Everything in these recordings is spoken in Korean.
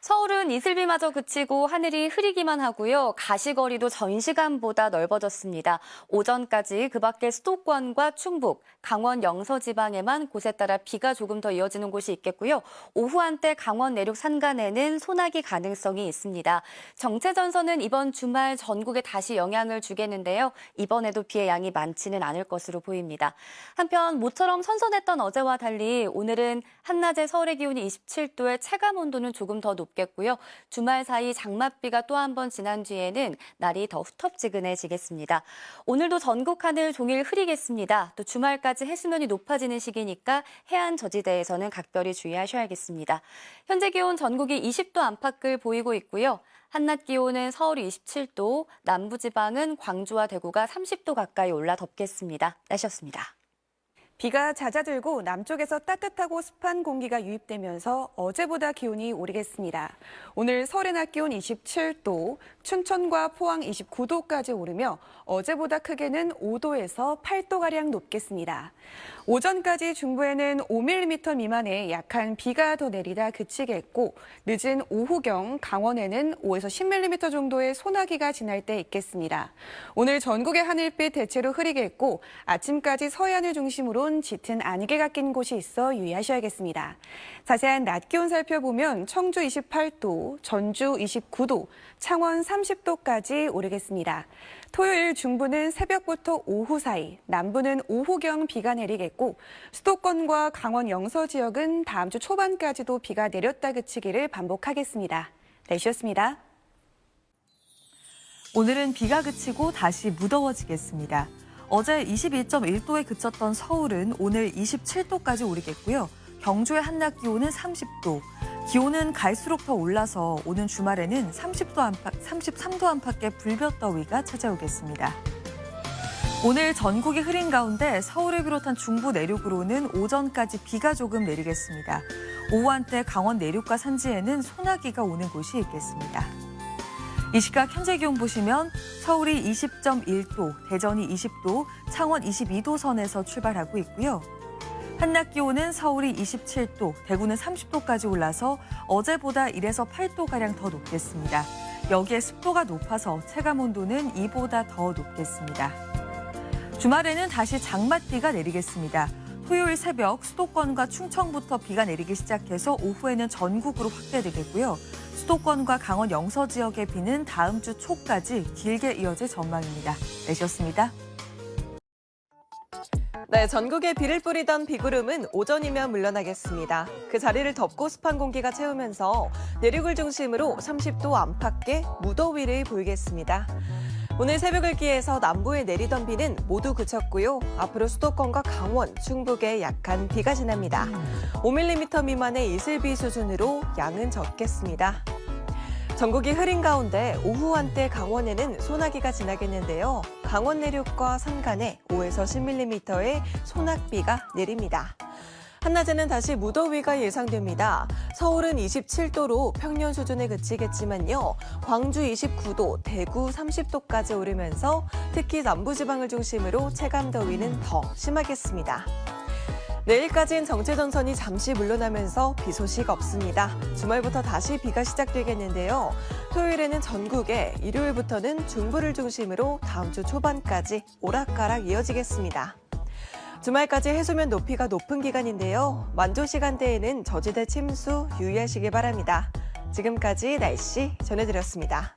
서울은 이슬비마저 그치고 하늘이 흐리기만 하고요. 가시거리도 전 시간보다 넓어졌습니다. 오전까지 그 밖에 수도권과 충북, 강원 영서 지방에만 곳에 따라 비가 조금 더 이어지는 곳이 있겠고요. 오후 한때 강원 내륙 산간에는 소나기 가능성이 있습니다. 정체전선은 이번 주말 전국에 다시 영향을 주겠는데요. 이번에도 비의 양이 많지는 않을 것으로 보입니다. 한편 모처럼 선선했던 어제와 달리 오늘은 한낮에 서울의 기온이 27도에 체감 온도는 조금 더 높겠고요. 주말 사이 장맛비가 또 한 번 지난 뒤에는 날이 더 후텁지근해지겠습니다. 오늘도 전국 하늘 종일 흐리겠습니다. 또 주말까지 해수면이 높아지는 시기니까 해안 저지대에서는 각별히 주의하셔야겠습니다. 현재 기온 전국이 20도 안팎을 보이고 있고요. 한낮 기온은 서울이 27도, 남부지방은 광주와 대구가 30도 가까이 올라 덥겠습니다. 날씨였습니다. 비가 잦아들고 남쪽에서 따뜻하고 습한 공기가 유입되면서 어제보다 기온이 오르겠습니다. 오늘 서울의 낮 기온 27도, 춘천과 포항 29도까지 오르며 어제보다 크게는 5도에서 8도가량 높겠습니다. 오전까지 중부에는 5mm 미만의 약한 비가 더 내리다 그치겠고 늦은 오후경 강원에는 5에서 10mm 정도의 소나기가 지날 때 있겠습니다. 오늘 전국의 하늘빛 대체로 흐리겠고 아침까지 서해안을 중심으로 짙은 안개가 낀 곳이 있어 유의하셔야겠습니다. 자세한 낮 기온 살펴보면 청주 28도, 전주 29도, 창원 30도까지 오르겠습니다. 토요일 중부는 새벽부터 오후 사이, 남부는 오후경 비가 내리겠고 수도권과 강원 영서 지역은 다음 주 초반까지도 비가 내렸다 그치기를 반복하겠습니다. 날씨였습니다. 오늘은 비가 그치고 다시 무더워지겠습니다. 어제 22.1도에 그쳤던 서울은 오늘 27도까지 오르겠고요. 경주의 한낮 기온은 30도. 기온은 갈수록 더 올라서 오는 주말에는 33도 안팎의 불볕더위가 찾아오겠습니다. 오늘 전국이 흐린 가운데 서울을 비롯한 중부 내륙으로는 오전까지 비가 조금 내리겠습니다. 오후 한때 강원 내륙과 산지에는 소나기가 오는 곳이 있겠습니다. 이 시각 현재 기온 보시면 서울이 20.1도, 대전이 20도, 창원 22도 선에서 출발하고 있고요. 한낮 기온은 서울이 27도, 대구는 30도까지 올라서 어제보다 1에서 8도가량 더 높겠습니다. 여기에 습도가 높아서 체감 온도는 이보다 더 높겠습니다. 주말에는 다시 장맛비가 내리겠습니다. 토요일 새벽 수도권과 충청부터 비가 내리기 시작해서 오후에는 전국으로 확대되겠고요. 수도권과 강원 영서 지역의 비는 다음 주 초까지 길게 이어질 전망입니다. 날씨였습니다. 네, 전국에 비를 뿌리던 비구름은 오전이면 물러나겠습니다. 그 자리를 덥고 습한 공기가 채우면서 내륙을 중심으로 30도 안팎의 무더위를 보이겠습니다. 오늘 새벽을 기해서 남부에 내리던 비는 모두 그쳤고요. 앞으로 수도권과 강원, 충북에 약한 비가 지납니다. 5mm 미만의 이슬비 수준으로 양은 적겠습니다. 전국이 흐린 가운데 오후 한때 강원에는 소나기가 지나겠는데요. 강원 내륙과 산간에 5에서 10mm의 소낙비가 내립니다. 한낮에는 다시 무더위가 예상됩니다. 서울은 27도로 평년 수준에 그치겠지만요. 광주 29도, 대구 30도까지 오르면서 특히 남부지방을 중심으로 체감 더위는 더 심하겠습니다. 내일까지는 정체전선이 잠시 물러나면서 비 소식 없습니다. 주말부터 다시 비가 시작되겠는데요. 토요일에는 전국에, 일요일부터는 중부를 중심으로 다음 주 초반까지 오락가락 이어지겠습니다. 주말까지 해수면 높이가 높은 기간인데요. 만조 시간대에는 저지대 침수 유의하시기 바랍니다. 지금까지 날씨 전해드렸습니다.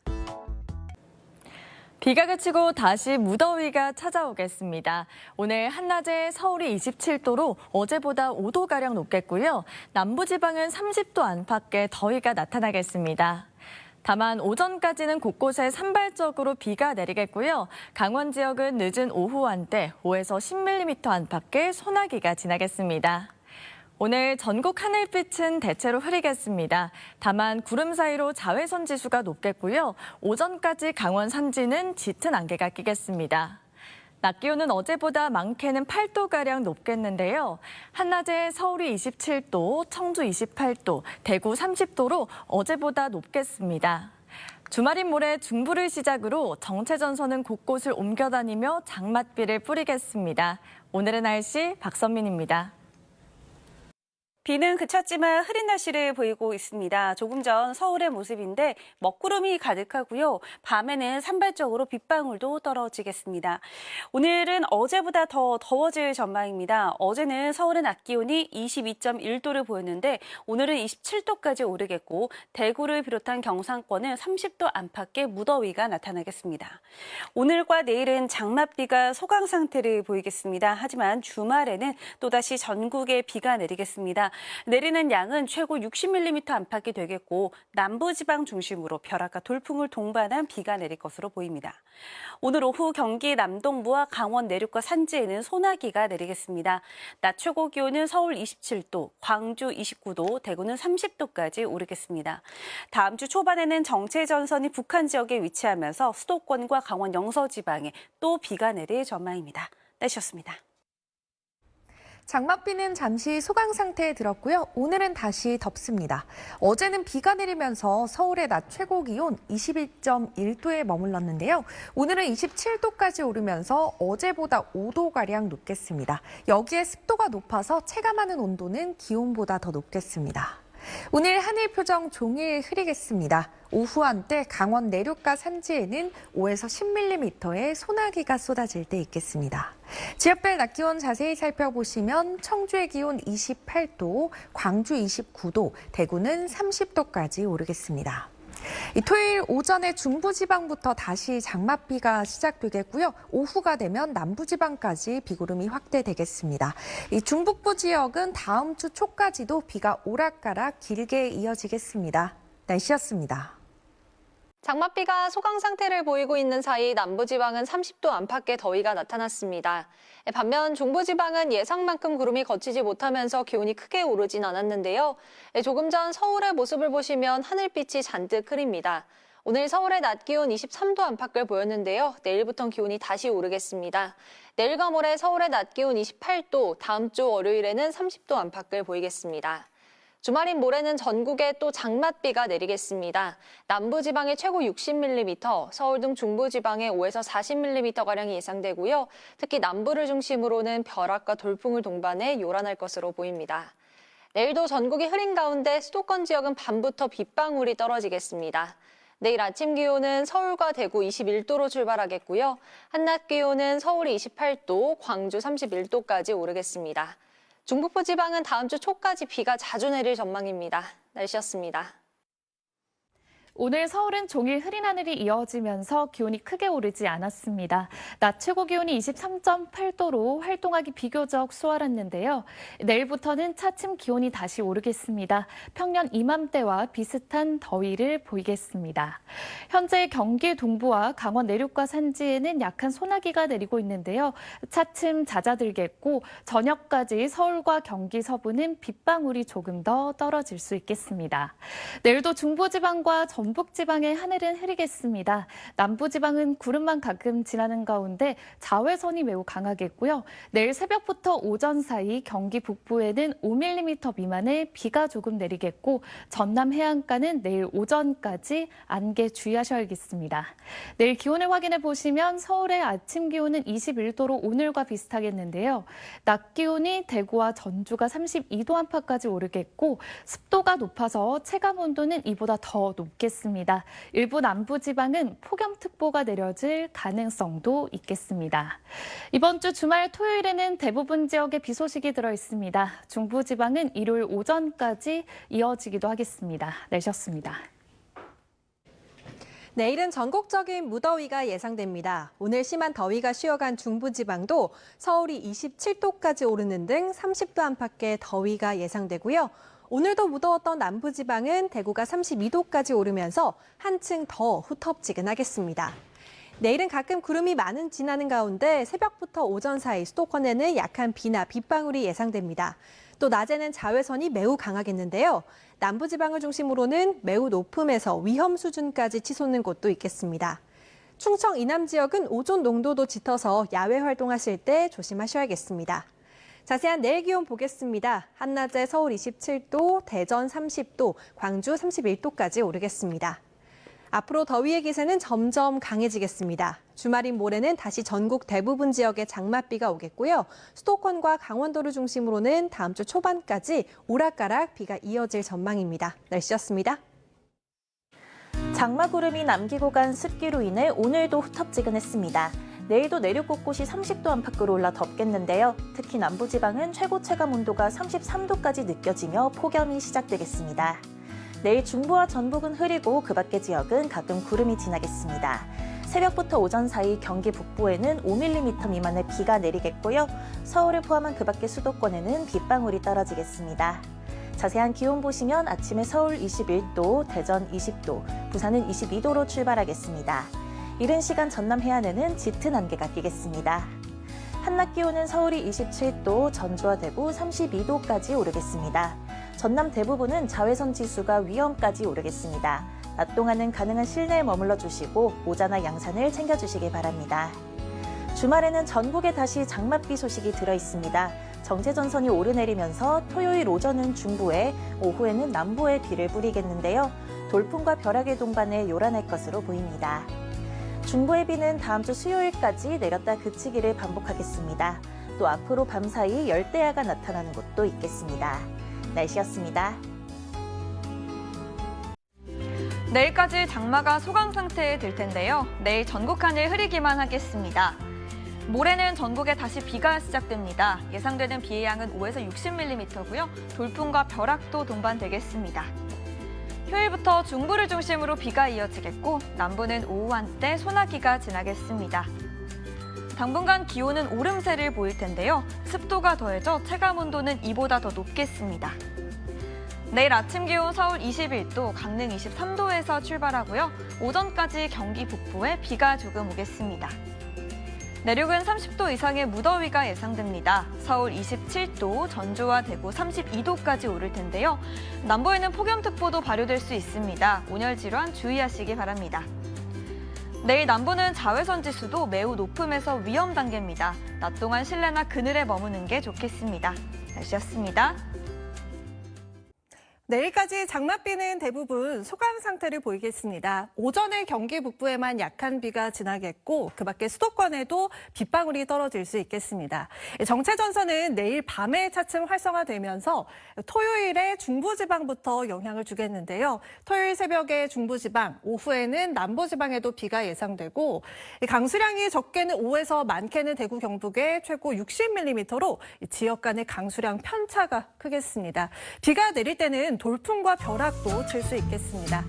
비가 그치고 다시 무더위가 찾아오겠습니다. 오늘 한낮에 서울이 27도로 어제보다 5도가량 높겠고요. 남부지방은 30도 안팎의 더위가 나타나겠습니다. 다만 오전까지는 곳곳에 산발적으로 비가 내리겠고요. 강원 지역은 늦은 오후 한때 5에서 10mm 안팎의 소나기가 지나겠습니다. 오늘 전국 하늘빛은 대체로 흐리겠습니다. 다만 구름 사이로 자외선 지수가 높겠고요. 오전까지 강원 산지는 짙은 안개가 끼겠습니다. 낮 기온은 어제보다 많게는 8도가량 높겠는데요. 한낮에 서울이 27도, 청주 28도, 대구 30도로 어제보다 높겠습니다. 주말인 모레 중부를 시작으로 정체전선은 곳곳을 옮겨다니며 장맛비를 뿌리겠습니다. 오늘의 날씨 박선민입니다. 비는 그쳤지만 흐린 날씨를 보이고 있습니다. 조금 전 서울의 모습인데 먹구름이 가득하고요. 밤에는 산발적으로 빗방울도 떨어지겠습니다. 오늘은 어제보다 더 더워질 전망입니다. 어제는 서울의 낮 기온이 22.1도를 보였는데 오늘은 27도까지 오르겠고 대구를 비롯한 경상권은 30도 안팎의 무더위가 나타나겠습니다. 오늘과 내일은 장맛비가 소강 상태를 보이겠습니다. 하지만 주말에는 또다시 전국에 비가 내리겠습니다. 내리는 양은 최고 60mm 안팎이 되겠고 남부지방 중심으로 벼락과 돌풍을 동반한 비가 내릴 것으로 보입니다. 오늘 오후 경기 남동부와 강원 내륙과 산지에는 소나기가 내리겠습니다. 낮 최고 기온은 서울 27도, 광주 29도, 대구는 30도까지 오르겠습니다. 다음 주 초반에는 정체전선이 북한 지역에 위치하면서 수도권과 강원 영서 지방에 또 비가 내릴 전망입니다. 날씨였습니다. 장맛비는 잠시 소강 상태에 들었고요. 오늘은 다시 덥습니다. 어제는 비가 내리면서 서울의 낮 최고 기온 21.1도에 머물렀는데요. 오늘은 27도까지 오르면서 어제보다 5도가량 높겠습니다. 여기에 습도가 높아서 체감하는 온도는 기온보다 더 높겠습니다. 오늘 하늘 표정 종일 흐리겠습니다. 오후 한때 강원 내륙과 산지에는 5에서 10mm의 소나기가 쏟아질 때 있겠습니다. 지역별 낮 기온 자세히 살펴보시면 청주의 기온 28도, 광주 29도, 대구는 30도까지 오르겠습니다. 토요일 오전에 중부지방부터 다시 장맛비가 시작되겠고요. 오후가 되면 남부지방까지 비구름이 확대되겠습니다. 이 중북부 지역은 다음 주 초까지도 비가 오락가락 길게 이어지겠습니다. 날씨였습니다. 장맛비가 소강 상태를 보이고 있는 사이 남부지방은 30도 안팎의 더위가 나타났습니다. 반면 중부지방은 예상만큼 구름이 걷히지 못하면서 기온이 크게 오르진 않았는데요. 조금 전 서울의 모습을 보시면 하늘빛이 잔뜩 흐립니다. 오늘 서울의 낮 기온 23도 안팎을 보였는데요. 내일부터는 기온이 다시 오르겠습니다. 내일과 모레 서울의 낮 기온 28도, 다음 주 월요일에는 30도 안팎을 보이겠습니다. 주말인 모레는 전국에 또 장맛비가 내리겠습니다. 남부지방에 최고 60mm, 서울 등 중부지방에 5에서 40mm가량이 예상되고요. 특히 남부를 중심으로는 벼락과 돌풍을 동반해 요란할 것으로 보입니다. 내일도 전국이 흐린 가운데 수도권 지역은 밤부터 빗방울이 떨어지겠습니다. 내일 아침 기온은 서울과 대구 21도로 출발하겠고요. 한낮 기온은 서울이 28도, 광주 31도까지 오르겠습니다. 중북부 지방은 다음 주 초까지 비가 자주 내릴 전망입니다. 날씨였습니다. 오늘 서울은 종일 흐린 하늘이 이어지면서 기온이 크게 오르지 않았습니다. 낮 최고 기온이 23.8도로 활동하기 비교적 수월했는데요. 내일부터는 차츰 기온이 다시 오르겠습니다. 평년 이맘때와 비슷한 더위를 보이겠습니다. 현재 경기 동부와 강원 내륙과 산지에는 약한 소나기가 내리고 있는데요. 차츰 잦아들겠고 저녁까지 서울과 경기 서부는 빗방울이 조금 더 떨어질 수 있겠습니다. 내일도 중부지방과 전북지방의 하늘은 흐리겠습니다. 남부지방은 구름만 가끔 지나는 가운데 자외선이 매우 강하겠고요. 내일 새벽부터 오전 사이 경기 북부에는 5mm 미만의 비가 조금 내리겠고 전남 해안가는 내일 오전까지 안개 주의하셔야겠습니다. 내일 기온을 확인해 보시면 서울의 아침 기온은 21도로 오늘과 비슷하겠는데요. 낮 기온이 대구와 전주가 32도 안팎까지 오르겠고 습도가 높아서 체감 온도는 이보다 더 높겠습니다. 일부 남부지방은 폭염특보가 내려질 가능성도 있겠습니다. 이번 주 주말 토요일에는 대부분 지역에 비 소식이 들어 있습니다. 중부지방은 일요일 오전까지 이어지기도 하겠습니다. 날씨였습니다. 내일은 전국적인 무더위가 예상됩니다. 오늘 심한 더위가 쉬어간 중부지방도 서울이 27도까지 오르는 등 30도 안팎의 더위가 예상되고요. 오늘도 무더웠던 남부지방은 대구가 32도까지 오르면서 한층 더 후텁지근하겠습니다. 내일은 가끔 구름이 많은 지나는 가운데 새벽부터 오전 사이 수도권에는 약한 비나 빗방울이 예상됩니다. 또 낮에는 자외선이 매우 강하겠는데요. 남부지방을 중심으로는 매우 높음에서 위험 수준까지 치솟는 곳도 있겠습니다. 충청 이남 지역은 오존 농도도 짙어서 야외 활동하실 때 조심하셔야겠습니다. 자세한 내일 기온 보겠습니다. 한낮에 서울 27도, 대전 30도, 광주 31도까지 오르겠습니다. 앞으로 더위의 기세는 점점 강해지겠습니다. 주말인 모레는 다시 전국 대부분 지역에 장맛비가 오겠고요. 수도권과 강원도를 중심으로는 다음 주 초반까지 오락가락 비가 이어질 전망입니다. 날씨였습니다. 장마구름이 남기고 간 습기로 인해 오늘도 후텁지근했습니다. 내일도 내륙 곳곳이 30도 안팎으로 올라 덥겠는데요. 특히 남부지방은 최고 체감 온도가 33도까지 느껴지며 폭염이 시작되겠습니다. 내일 중부와 전북은 흐리고 그 밖의 지역은 가끔 구름이 지나겠습니다. 새벽부터 오전 사이 경기 북부에는 5mm 미만의 비가 내리겠고요. 서울을 포함한 그 밖의 수도권에는 빗방울이 떨어지겠습니다. 자세한 기온 보시면 아침에 서울 21도, 대전 20도, 부산은 22도로 출발하겠습니다. 이른 시간 전남 해안에는 짙은 안개가 끼겠습니다. 한낮 기온은 서울이 27도, 전주와 대구 32도까지 오르겠습니다. 전남 대부분은 자외선 지수가 위험까지 오르겠습니다. 낮 동안은 가능한 실내에 머물러 주시고 모자나 양산을 챙겨주시기 바랍니다. 주말에는 전국에 다시 장맛비 소식이 들어 있습니다. 정체전선이 오르내리면서 토요일 오전은 중부에, 오후에는 남부에 비를 뿌리겠는데요. 돌풍과 벼락의 동반에 요란할 것으로 보입니다. 중부의 비는 다음 주 수요일까지 내렸다 그치기를 반복하겠습니다. 또 앞으로 밤사이 열대야가 나타나는 곳도 있겠습니다. 날씨였습니다. 내일까지 장마가 소강 상태에 들 텐데요. 내일 전국 하늘 흐리기만 하겠습니다. 모레는 전국에 다시 비가 시작됩니다. 예상되는 비의 양은 5에서 60mm고요. 돌풍과 벼락도 동반되겠습니다. 휴일부터 중부를 중심으로 비가 이어지겠고 남부는 오후 한때 소나기가 지나겠습니다. 당분간 기온은 오름세를 보일 텐데요. 습도가 더해져 체감온도는 이보다 더 높겠습니다. 내일 아침 기온 서울 21도, 강릉 23도에서 출발하고요. 오전까지 경기 북부에 비가 조금 오겠습니다. 내륙은 30도 이상의 무더위가 예상됩니다. 서울 27도, 전주와 대구 32도까지 오를 텐데요. 남부에는 폭염특보도 발효될 수 있습니다. 온열 질환 주의하시기 바랍니다. 내일 남부는 자외선 지수도 매우 높음에서 위험 단계입니다. 낮 동안 실내나 그늘에 머무는 게 좋겠습니다. 날씨였습니다. 내일까지 장맛비는 대부분 소강 상태를 보이겠습니다. 오전에 경기 북부에만 약한 비가 지나겠고 그 밖에 수도권에도 빗방울이 떨어질 수 있겠습니다. 정체전선은 내일 밤에 차츰 활성화되면서 토요일에 중부지방부터 영향을 주겠는데요. 토요일 새벽에 중부지방, 오후에는 남부지방에도 비가 예상되고 강수량이 적게는 5에서 많게는 대구 경북에 최고 60mm로 지역 간의 강수량 편차가 크겠습니다. 비가 내릴 때는 돌풍과 벼락도 칠 수 있겠습니다.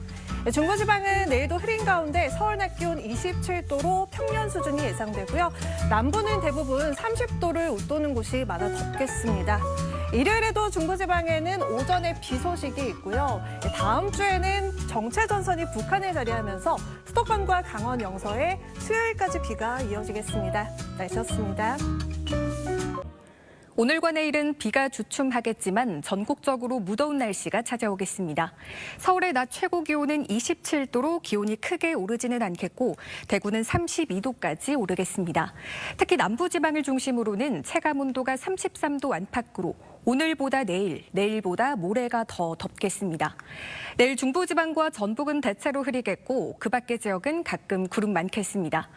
중부지방은 내일도 흐린 가운데 서울 낮 기온 27도로 평년 수준이 예상되고요. 남부는 대부분 30도를 웃도는 곳이 많아 덥겠습니다. 일요일에도 중부지방에는 오전에 비 소식이 있고요. 다음 주에는 정체전선이 북한에 자리하면서 수도권과 강원 영서에 수요일까지 비가 이어지겠습니다. 날씨였습니다. 오늘과 내일은 비가 주춤하겠지만 전국적으로 무더운 날씨가 찾아오겠습니다. 서울의 낮 최고 기온은 27도로 기온이 크게 오르지는 않겠고 대구는 32도까지 오르겠습니다. 특히 남부지방을 중심으로는 체감온도가 33도 안팎으로 오늘보다 내일, 내일보다 모레가 더 덥겠습니다. 내일 중부지방과 전북은 대체로 흐리겠고 그 밖의 지역은 가끔 구름 많겠습니다.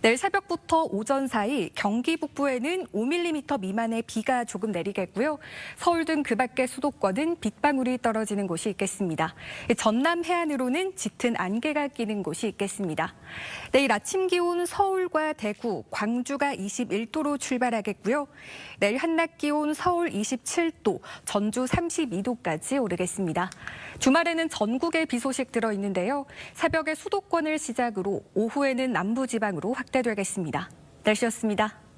내일 새벽부터 오전 사이 경기 북부에는 5mm 미만의 비가 조금 내리겠고요. 서울 등 그 밖의 수도권은 빗방울이 떨어지는 곳이 있겠습니다. 전남 해안으로는 짙은 안개가 끼는 곳이 있겠습니다. 내일 아침 기온 서울과 대구, 광주가 21도로 출발하겠고요. 내일 한낮 기온 서울 27도, 전주 32도까지 오르겠습니다. 주말에는 전국에 비 소식 들어있는데요. 새벽에 수도권을 시작으로 오후에는 남부지방으로 확대되겠습니다. 날씨였습니다.